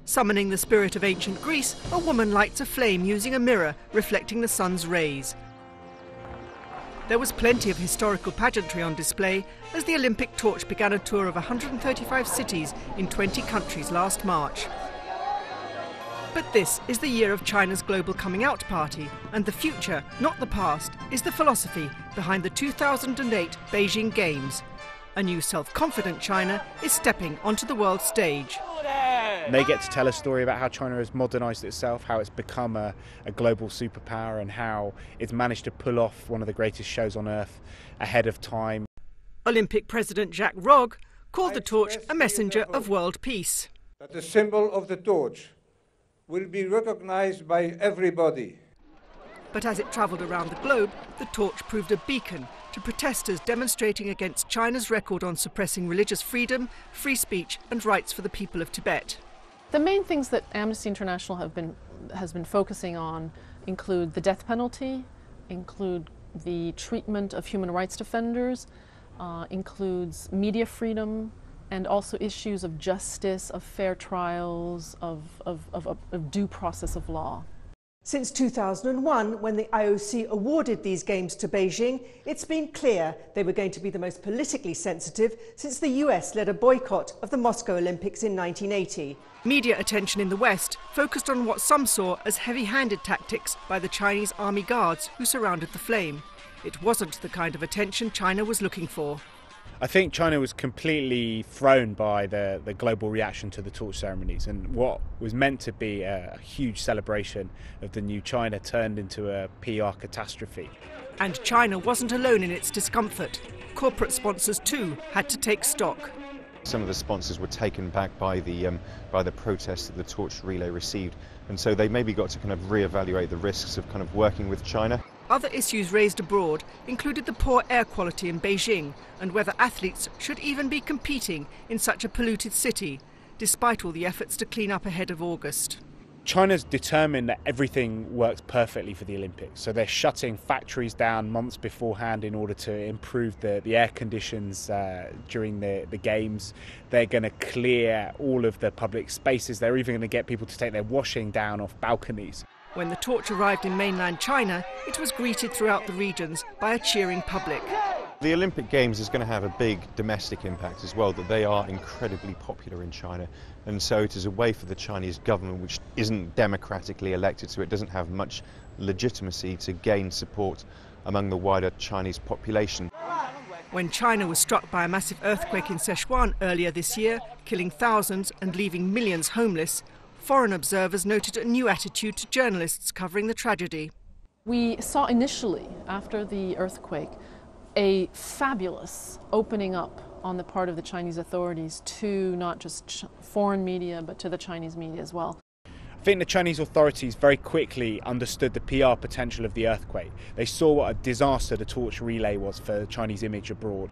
Summoning the spirit of ancient Greece, a woman lights a flame using a mirror reflecting the sun's rays. There was plenty of historical pageantry on display as the Olympic torch began a tour of 135 cities in 20 countries last March. But this is the year of China's global coming out party, and the future, not the past, is the philosophy behind the 2008 Beijing Games. A new self-confident China is stepping onto the world stage. They get to tell a story about how China has modernised itself, how it's become a global superpower, and how it's managed to pull off one of the greatest shows on earth ahead of time. Olympic President Jacques Rogge called the torch a messenger of world peace. That the symbol of the torch will be recognised by everybody. But as it travelled around the globe, the torch proved a beacon to protesters demonstrating against China's record on suppressing religious freedom, free speech and rights for the people of Tibet. The main things that Amnesty International has been focusing on include the death penalty, include the treatment of human rights defenders, includes media freedom, and also issues of justice, of fair trials, of due process of law. Since 2001, when the IOC awarded these games to Beijing, it's been clear they were going to be the most politically sensitive since the US led a boycott of the Moscow Olympics in 1980. Media attention in the West focused on what some saw as heavy-handed tactics by the Chinese army guards who surrounded the flame. It wasn't the kind of attention China was looking for. I think China was completely thrown by the global reaction to the torch ceremonies, and what was meant to be a huge celebration of the new China turned into a PR catastrophe. And China wasn't alone in its discomfort. Corporate sponsors too had to take stock. Some of the sponsors were taken back by the protests that the torch relay received, and so they maybe got to kind of reevaluate the risks of kind of working with China. Other issues raised abroad included the poor air quality in Beijing and whether athletes should even be competing in such a polluted city, despite all the efforts to clean up ahead of August. China's determined that everything works perfectly for the Olympics, so they're shutting factories down months beforehand in order to improve the air conditions during the Games. They're going to clear all of the public spaces. They're even going to get people to take their washing down off balconies. When the torch arrived in mainland China, it was greeted throughout the regions by a cheering public. The Olympic Games is going to have a big domestic impact as well, that they are incredibly popular in China, and so it is a way for the Chinese government, which isn't democratically elected, so it doesn't have much legitimacy, to gain support among the wider Chinese population. When China was struck by a massive earthquake in Sichuan earlier this year, killing thousands and leaving millions homeless, foreign observers noted a new attitude to journalists covering the tragedy. We saw initially, after the earthquake, a fabulous opening up on the part of the Chinese authorities to not just foreign media, but to the Chinese media as well. I think the Chinese authorities very quickly understood the PR potential of the earthquake. They saw what a disaster the torch relay was for the Chinese image abroad.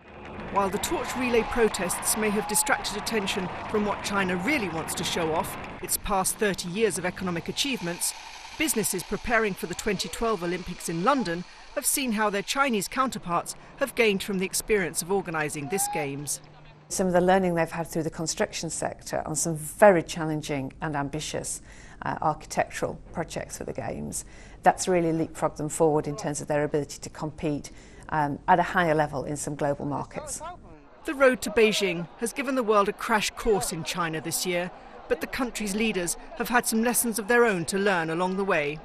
While the torch relay protests may have distracted attention from what China really wants to show off, its past 30 years of economic achievements, businesses preparing for the 2012 Olympics in London have seen how their Chinese counterparts have gained from the experience of organising this Games. Some of the learning they've had through the construction sector on some very challenging and ambitious architectural projects for the Games, that's really leapfrogged them forward in terms of their ability to compete at a higher level in some global markets. The road to Beijing has given the world a crash course in China this year, but the country's leaders have had some lessons of their own to learn along the way.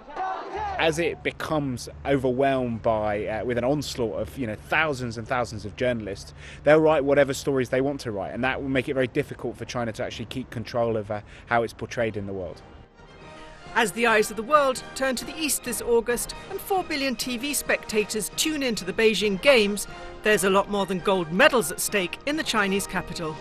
As it becomes overwhelmed by with an onslaught of thousands and thousands of journalists, they'll write whatever stories they want to write, and that will make it very difficult for China to actually keep control of how it's portrayed in the world. As the eyes of the world turn to the east this August and 4 billion TV spectators tune into the Beijing Games, there's a lot more than gold medals at stake in the Chinese capital.